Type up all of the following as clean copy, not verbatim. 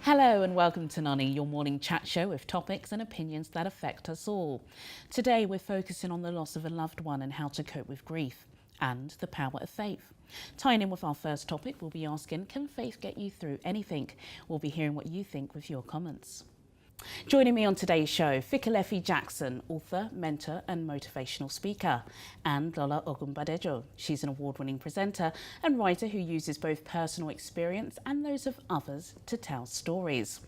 Hello and welcome to Noni, your morning chat show with topics and opinions that affect us all. Today we're focusing on the loss of a loved one and how to cope with grief and the power of faith. Tying in with our first topic, we'll be asking, can faith get you through anything? We'll be hearing what you think with your comments. Joining me on today's show, Fikelephi Jackson, author, mentor and motivational speaker, and Lola Ogunbadejo. She's an award-winning presenter and writer who uses both personal experience and those of others to tell stories.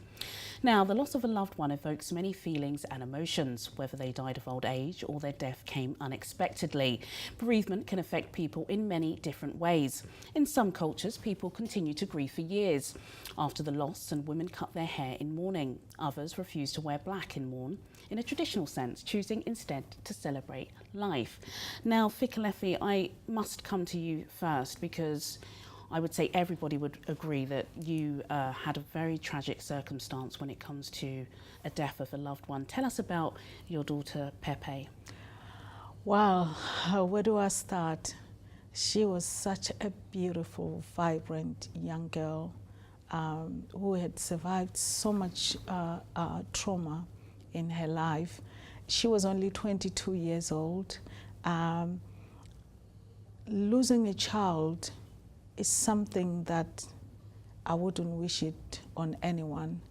Now, the loss of a loved one evokes many feelings and emotions, whether they died of old age or their death came unexpectedly. Bereavement can affect people in many different ways. In some cultures, people continue to grieve for years. After the loss, and women cut their hair in mourning. Others refuse to wear black in mourn, in a traditional sense, choosing instead to celebrate life. Now, Fikelephi, I must come to you first because I would say everybody would agree that you had a very tragic circumstance when it comes to a death of a loved one. Tell us about your daughter, Pepe. Well, where do I start? She was such a beautiful, vibrant young girl who had survived so much trauma in her life. She was only 22 years old. Losing a child is something that I wouldn't wish it on anyone.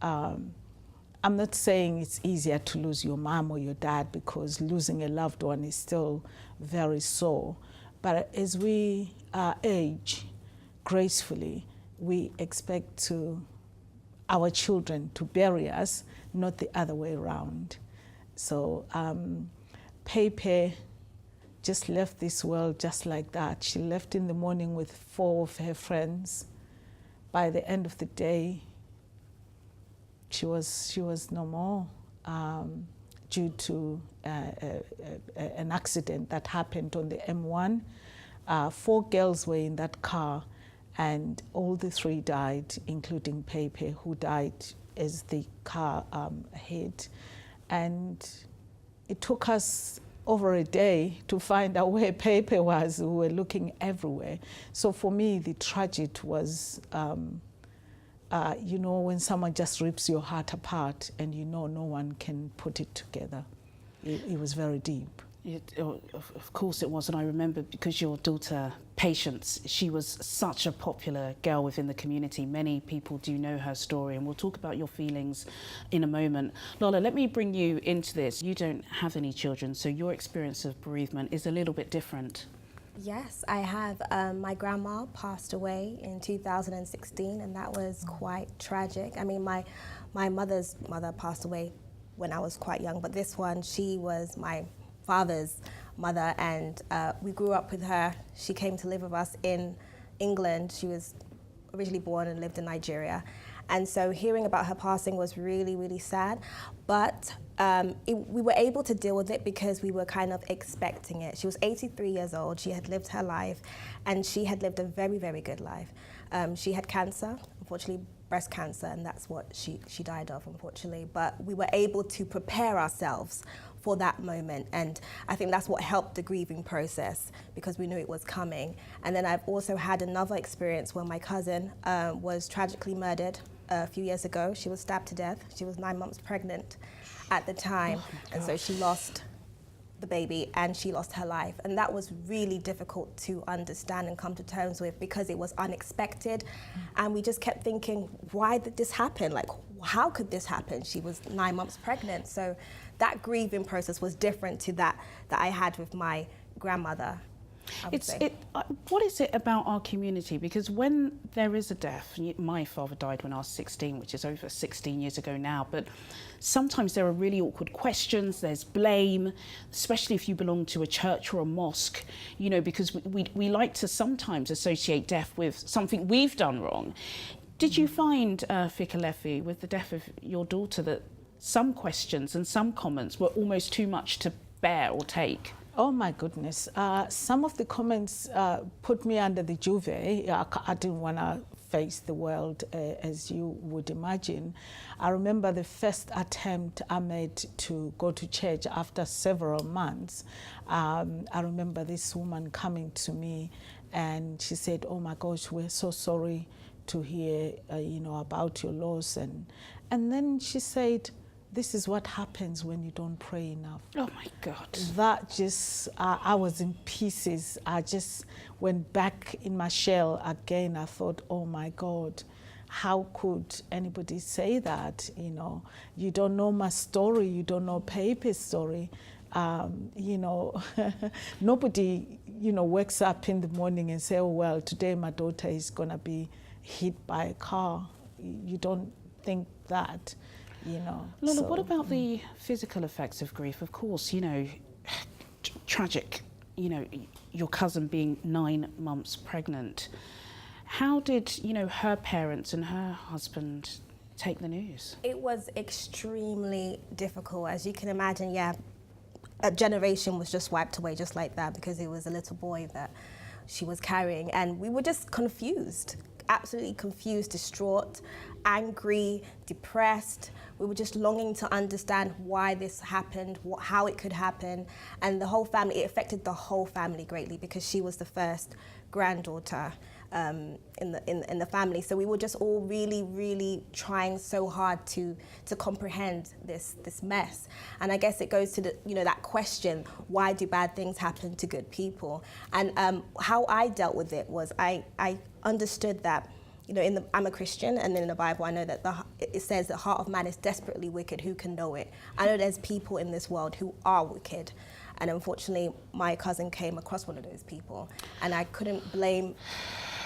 I'm not saying it's easier to lose your mom or your dad, because losing a loved one is still very sore. But as we age gracefully, we expect our children to bury us, not the other way around. So Pepe just left this world just like that. She left in the morning with 4 of her friends. By the end of the day, she was no more due to an accident that happened on the M1. 4 girls were in that car, and all the 3 died, including Pepe, who died as the car hit. And it took us over a day to find out where Pepe was. We were looking everywhere. So for me, the tragedy was, you know, when someone just rips your heart apart and you know no one can put it together. It was very deep. Of course it was, and I remember because your daughter, Patience, she was such a popular girl within the community. Many people do know her story, and we'll talk about your feelings in a moment. Lola, let me bring you into this. You don't have any children, so your experience of bereavement is a little bit different. Yes, I have. My grandma passed away in 2016, and that was quite tragic. I mean, my mother's mother passed away when I was quite young, but this one, she was my father's mother, and we grew up with her. She came to live with us in England. She was originally born and lived in Nigeria. And so hearing about her passing was really, really sad. But we were able to deal with it because we were kind of expecting it. She was 83 years old. She had lived her life, and she had lived a very, very good life. She had cancer, unfortunately, breast cancer, and that's what she died of, unfortunately. But we were able to prepare ourselves for that moment, and I think that's what helped the grieving process, because we knew it was coming. And then I've also had another experience where my cousin was tragically murdered a few years ago. She was stabbed to death. She was 9 months pregnant at the time, and so she lost the baby and she lost her life. And that was really difficult to understand and come to terms with, because it was unexpected. And we just kept thinking, why did this happen? Like, how could this happen? She was 9 months pregnant. So that grieving process was different to that I had with my grandmother. What is it about our community? Because when there is a death, my father died when I was 16, which is over 16 years ago now, but sometimes there are really awkward questions, there's blame, especially if you belong to a church or a mosque, you know, because we like to sometimes associate death with something we've done wrong. Did you find, Fikelephi, with the death of your daughter, that some questions and some comments were almost too much to bear or take? Oh my goodness. Some of the comments put me under the juve. I didn't want to face the world as you would imagine. I remember the first attempt I made to go to church after several months. I remember this woman coming to me and she said, "Oh my gosh, we're so sorry to hear, you know, about your loss. And then she said, this is what happens when you don't pray enough. Oh my God. That just, I was in pieces. I just went back in my shell again. I thought, oh my God, how could anybody say that? You know, you don't know my story, you don't know Pepe's story. You know, nobody, you know, wakes up in the morning and say, oh, well, today my daughter is gonna be hit by a car. You don't think that. You know, Lola, what about the physical effects of grief? Of course, you know, tragic, you know, your cousin being 9 months pregnant. How did, you know, her parents and her husband take the news? It was extremely difficult. As you can imagine, yeah, a generation was just wiped away just like that because it was a little boy that she was carrying. And we were just confused, absolutely confused, distraught, angry, depressed. We were just longing to understand why this happened, how it could happen. And the whole family, it affected the whole family greatly because she was the first granddaughter in the family. So we were just all really, really trying so hard to comprehend this mess. And I guess it goes to the, you know, that question, why do bad things happen to good people? And how I dealt with it was I understood that, you know, I'm a Christian, and in the Bible I know that it says the heart of man is desperately wicked, who can know it? I know there's people in this world who are wicked, and unfortunately my cousin came across one of those people, and I couldn't blame,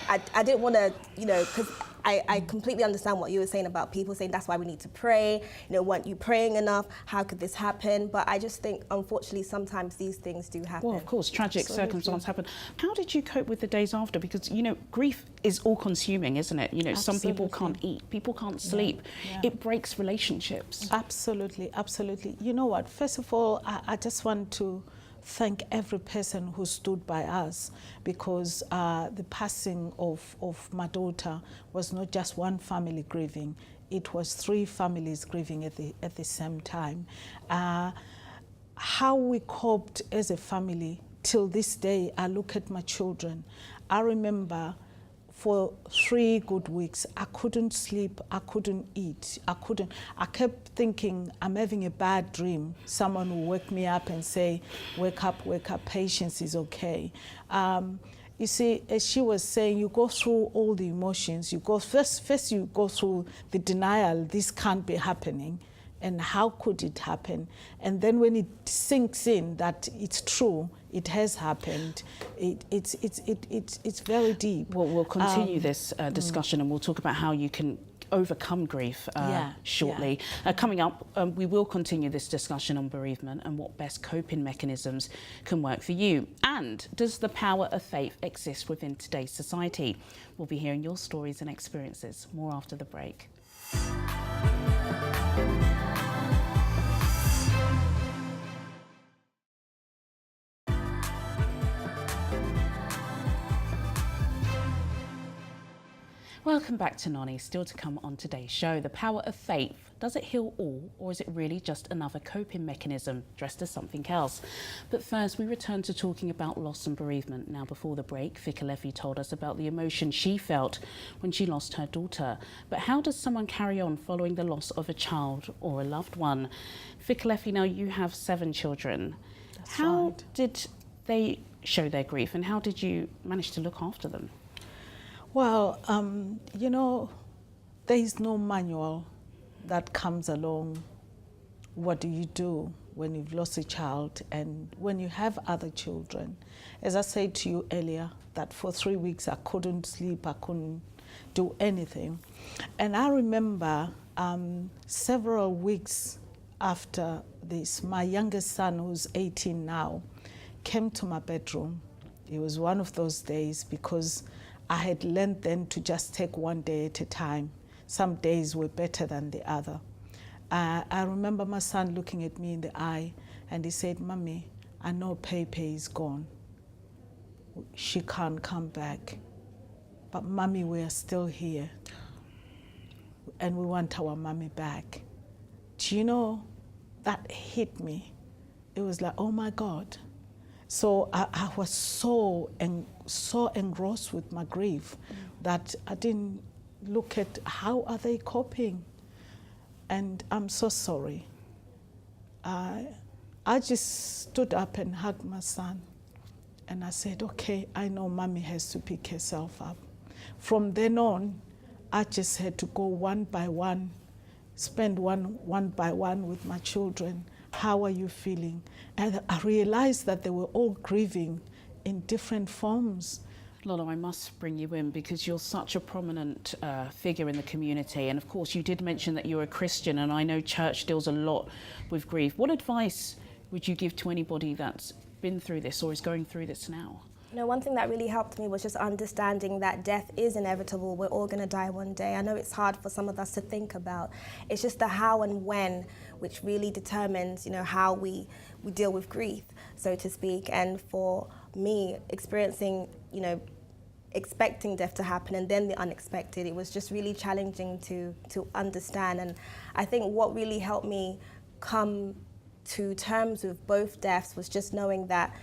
I didn't want to, you know, because I completely understand what you were saying about people saying that's why we need to pray, you know, weren't you praying enough, how could this happen? But I just think, unfortunately, sometimes these things do happen. Well, of course, tragic circumstances happen. How did you cope with the days after? Because, you know, grief is all-consuming, isn't it? You know, some people can't eat, people can't sleep. Yeah. It breaks relationships. Absolutely, absolutely. You know what, first of all, I just want to thank every person who stood by us, because the passing of my daughter was not just one family grieving, it was 3 families grieving at the same time. How we coped as a family, till this day, I look at my children. I remember for 3 good weeks, I couldn't sleep, I couldn't eat, I kept thinking I'm having a bad dream. Someone will wake me up and say, wake up, Patience is okay. You see, as she was saying, you go through all the emotions. You go first you go through the denial, this can't be happening, and how could it happen? And then when it sinks in that it's true, it has happened, it's very deep. Well, we'll continue this discussion and we'll talk about how you can overcome grief shortly. Coming up, we will continue this discussion on bereavement and what best coping mechanisms can work for you. And does the power of faith exist within today's society? We'll be hearing your stories and experiences. More after the break. Welcome back to Noni. Still to come on today's show, the power of faith. Does it heal all, or is it really just another coping mechanism dressed as something else? But first, we return to talking about loss and bereavement. Now, before the break, Fikelephi told us about the emotion she felt when she lost her daughter. But how does someone carry on following the loss of a child or a loved one? Fikelephi, now you have 7 children. That's how right. did they show their grief, and how did you manage to look after them? Well, you know, there is no manual that comes along. What do you do when you've lost a child and when you have other children? As I said to you earlier, that for 3 weeks I couldn't sleep, I couldn't do anything. And I remember several weeks after this, my youngest son, who's 18 now, came to my bedroom. It was one of those days because I had learned then to just take one day at a time. Some days were better than the other. I remember my son looking at me in the eye and he said, "Mommy, I know Pepe is gone. She can't come back. But Mommy, we are still here. And we want our Mommy back." Do you know, that hit me. It was like, oh my God. So I was so engrossed with my grief that I didn't look at how are they coping. And I'm so sorry. I just stood up and hugged my son. And I said, okay, I know mommy has to pick herself up. From then on, I just had to go one by one, spend one by one with my children. How are you feeling? And I realized that they were all grieving in different forms. Lola, I must bring you in because you're such a prominent figure in the community. And of course, you did mention that you're a Christian, and I know church deals a lot with grief. What advice would you give to anybody that's been through this or is going through this now? You know, one thing that really helped me was just understanding that death is inevitable. We're all going to die one day. I know it's hard for some of us to think about. It's just the how and when which really determines, you know, how we deal with grief, so to speak. And for me, experiencing, you know, expecting death to happen and then the unexpected, it was just really challenging to understand. And I think what really helped me come to terms with both deaths was just knowing that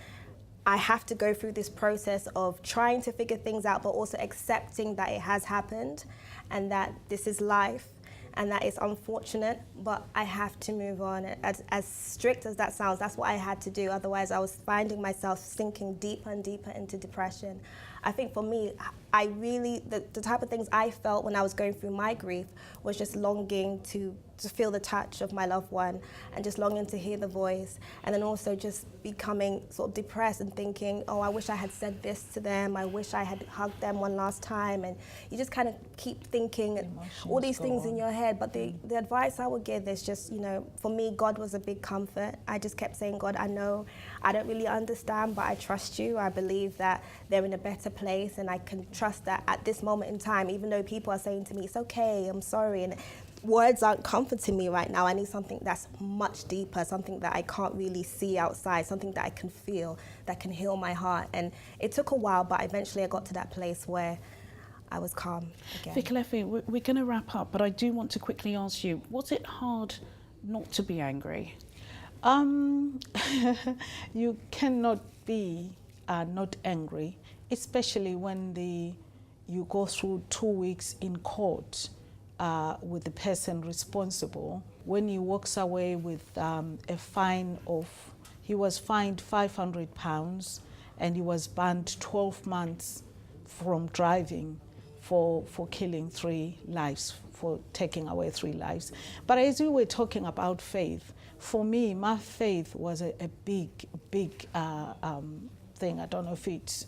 I have to go through this process of trying to figure things out, but also accepting that it has happened and that this is life and that it's unfortunate, but I have to move on. As strict as that sounds, that's what I had to do. Otherwise, I was finding myself sinking deeper and deeper into depression. I think for me, I really, the type of things I felt when I was going through my grief was just longing to feel the touch of my loved one and just longing to hear the voice, and then also just becoming sort of depressed and thinking, oh, I wish I had said this to them, I wish I had hugged them one last time, and you just kind of keep thinking all these things in your head. But the advice I would give is just, you know, for me, God was a big comfort. I just kept saying, God, I know I don't really understand, but I trust you. I believe that they're in a better place, and I can trust that at this moment in time, even though people are saying to me, it's okay, I'm sorry, and words aren't comforting me right now. I need something that's much deeper, something that I can't really see outside, something that I can feel, that can heal my heart. And it took a while, but eventually I got to that place where I was calm again. Fikelephi, we're going to wrap up, but I do want to quickly ask you, was it hard not to be angry? You cannot be not angry, especially when you go through 2 weeks in court with the person responsible. When he walks away with a fine of, he was fined £500 and he was banned 12 months from driving for killing 3 lives, for taking away 3 lives. But as we were talking about faith, for me, my faith was a big thing. I don't know if it's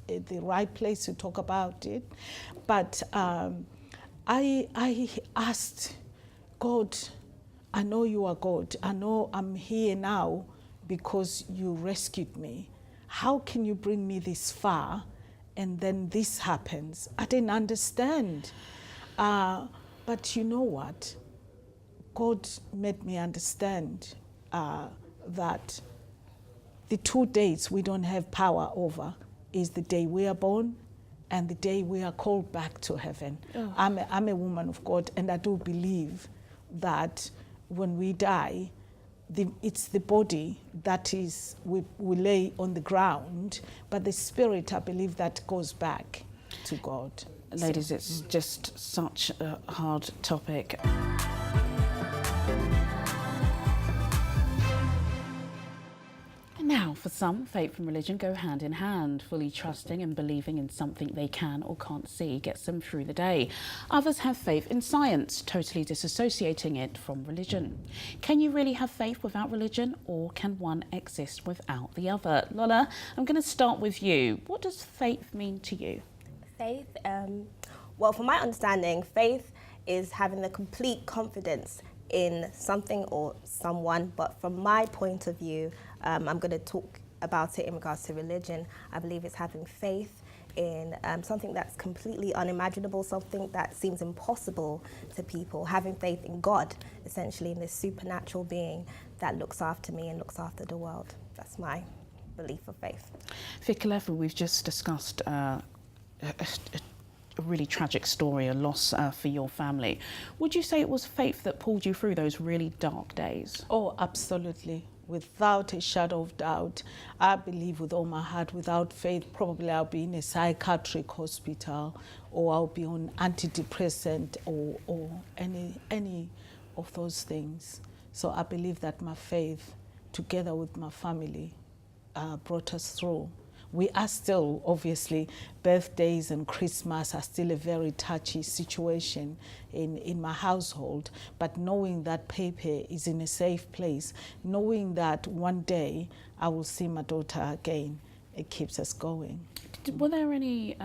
the right place to talk about it, but I asked God, I know you are God. I know I'm here now because you rescued me. How can you bring me this far and then this happens? I didn't understand. But you know what? God made me understand that the 2 days we don't have power over is the day we are born and the day we are called back to heaven. Oh. I'm a woman of God, and I do believe that when we die, it's the body that is, we lay on the ground, but the spirit, I believe, that goes back to God. Ladies, it's just such a hard topic. Now, for some, faith and religion go hand in hand. Fully trusting and believing in something they can or can't see gets them through the day. Others have faith in science, totally disassociating it from religion. Can you really have faith without religion, or can one exist without the other? Lola, I'm going to start with you. What does faith mean to you? Faith, well, from my understanding, faith is having the complete confidence in something or someone, but from my point of view, I'm going to talk about it in regards to religion. I believe it's having faith in something that's completely unimaginable, something that seems impossible to people, having faith in God, essentially, in this supernatural being that looks after me and looks after the world. That's my belief of faith. Fikelephi, we've just discussed a really tragic story, a loss for your family. Would you say it was faith that pulled you through those really dark days? Oh, absolutely. without a shadow of doubt. I believe with all my heart, without faith, probably I'll be in a psychiatric hospital, or I'll be on antidepressant, or any of those things. So I believe that my faith, together with my family, brought us through. We are still, obviously, birthdays and Christmas are still a very touchy situation in my household, but knowing that Pepe is in a safe place, knowing that one day I will see my daughter again, it keeps us going. Were there any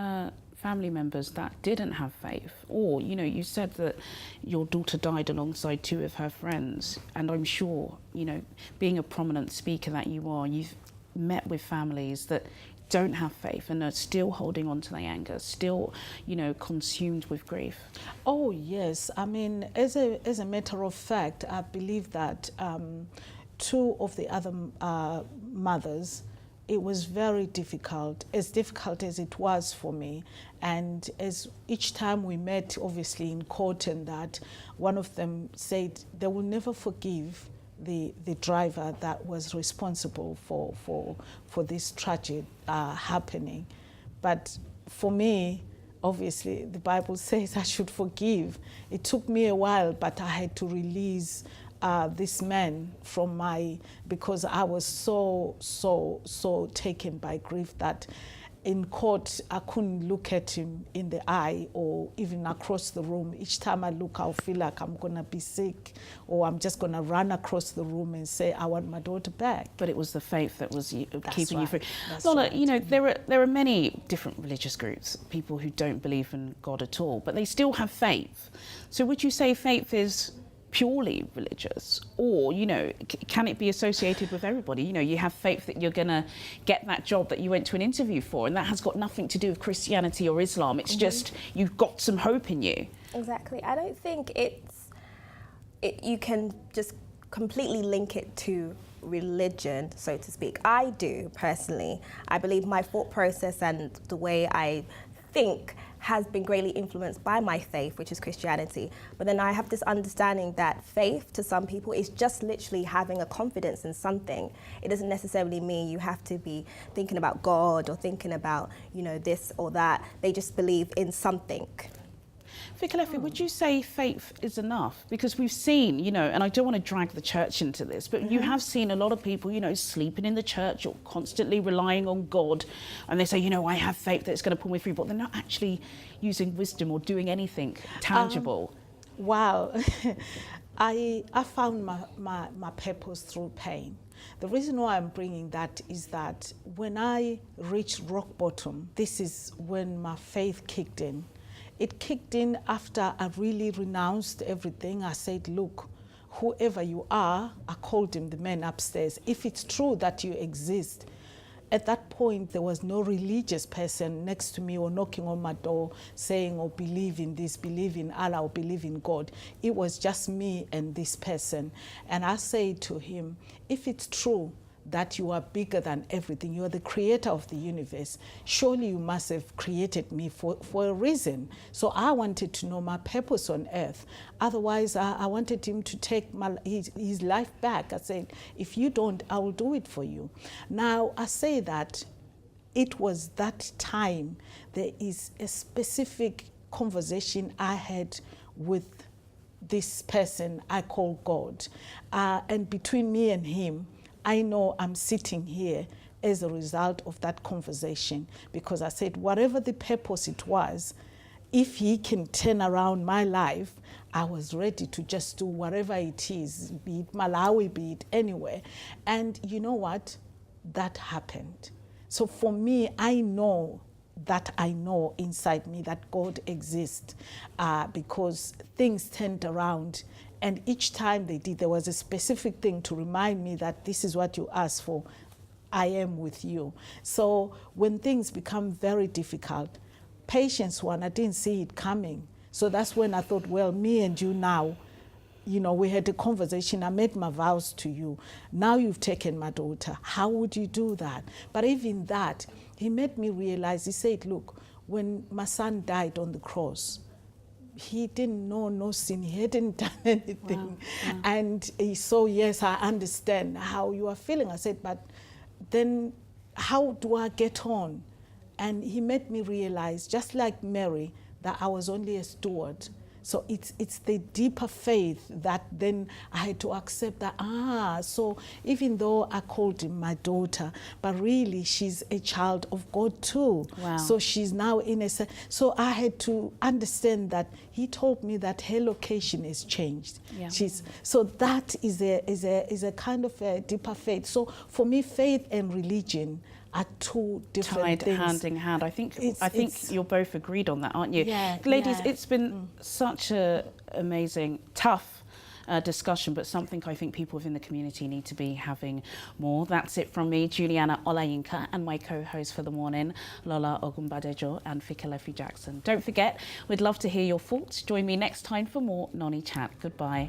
family members that didn't have faith? Or, you know, you said that your daughter died alongside two of her friends, and I'm sure, you know, being a prominent speaker that you are, you've met with families that don't have faith and are still holding on to the anger, still, you know, consumed with grief. Oh yes, I mean, as a matter of fact, I believe that two of the other mothers, it was very difficult as it was for me. And as each time we met, obviously in court, and that one of them said they will never forgive the driver that was responsible for this tragedy happening. But for me, obviously, the Bible says I should forgive. It took me a while, but I had to release this man from because I was so taken by grief that in court, I couldn't look at him in the eye or even across the room. Each time I look, I'll feel like I'm going to be sick, or I'm just going to run across the room and say, I want my daughter back. But it was the faith that was keeping you free. That's Lola, right. you know, there are many different religious groups, people who don't believe in God at all, but they still have faith. So would you say faith is purely religious, or, you know, can it be associated with everybody? You know, you have faith that you're going to get that job that you went to an interview for, and that has got nothing to do with Christianity or Islam. It's just you've got some hope in you. Exactly. I don't think you can just completely link it to religion, so to speak. I do, personally. I believe my thought process and the way I think has been greatly influenced by my faith, which is Christianity. But then I have this understanding that faith to some people is just literally having a confidence in something. It doesn't necessarily mean you have to be thinking about God or thinking about, you know, this or that. They just believe in something. Fikelephi, would you say faith is enough? Because we've seen, you know, and I don't want to drag the church into this, but you have seen a lot of people, you know, sleeping in the church or constantly relying on God. And they say, you know, I have faith that it's going to pull me through, but they're not actually using wisdom or doing anything tangible. Wow. I found my purpose through pain. The reason why I'm bringing that is that when I reached rock bottom, this is when my faith kicked in. It kicked in after I really renounced everything. I said, look, whoever you are, I called him, the man upstairs, if it's true that you exist. At that point, there was no religious person next to me or knocking on my door saying, oh, believe in this, believe in Allah, or believe in God. It was just me and this person. And I said to him, if it's true that you are bigger than everything, you are the creator of the universe, surely you must have created me for a reason. So I wanted to know my purpose on earth. Otherwise, I wanted him to take his life back. I said, if you don't, I will do it for you. Now, I say that it was that time, there is a specific conversation I had with this person I call God. And between me and him, I know I'm sitting here as a result of that conversation, because I said, whatever the purpose it was, if he can turn around my life, I was ready to just do whatever it is, be it Malawi, be it anywhere. And you know what? That happened. So for me, I know inside me that God exists, because things turned around. And each time they did, there was a specific thing to remind me that this is what you asked for. I am with you. So when things become very difficult, patience one, I didn't see it coming. So that's when I thought, well, me and you now, you know, we had a conversation. I made my vows to you. Now you've taken my daughter. How would you do that? But even that, he made me realize, he said, look, when my son died on the cross, he didn't know no sin, he hadn't done anything. Wow. Yeah. And so, yes, I understand how you are feeling. I said, but then how do I get on? And he made me realize, just like Mary, that I was only a steward. So it's the deeper faith that then I had to accept that, so even though I called him my daughter, but really she's a child of God too. Wow. So she's now so I had to understand that he told me that her location is changed. Yeah. So that is a kind of a deeper faith. So for me, faith and religion are two different things. Tied hand in hand. I think you're both agreed on that, aren't you? Yeah, Ladies, yeah. it's been such a amazing, tough discussion, but something I think people within the community need to be having more. That's it from me, Juliana Olayinka, and my co-host for the morning, Lola Ogunbadejo and Fikelephi Jackson. Don't forget, we'd love to hear your thoughts. Join me next time for more Noni Chat. Goodbye.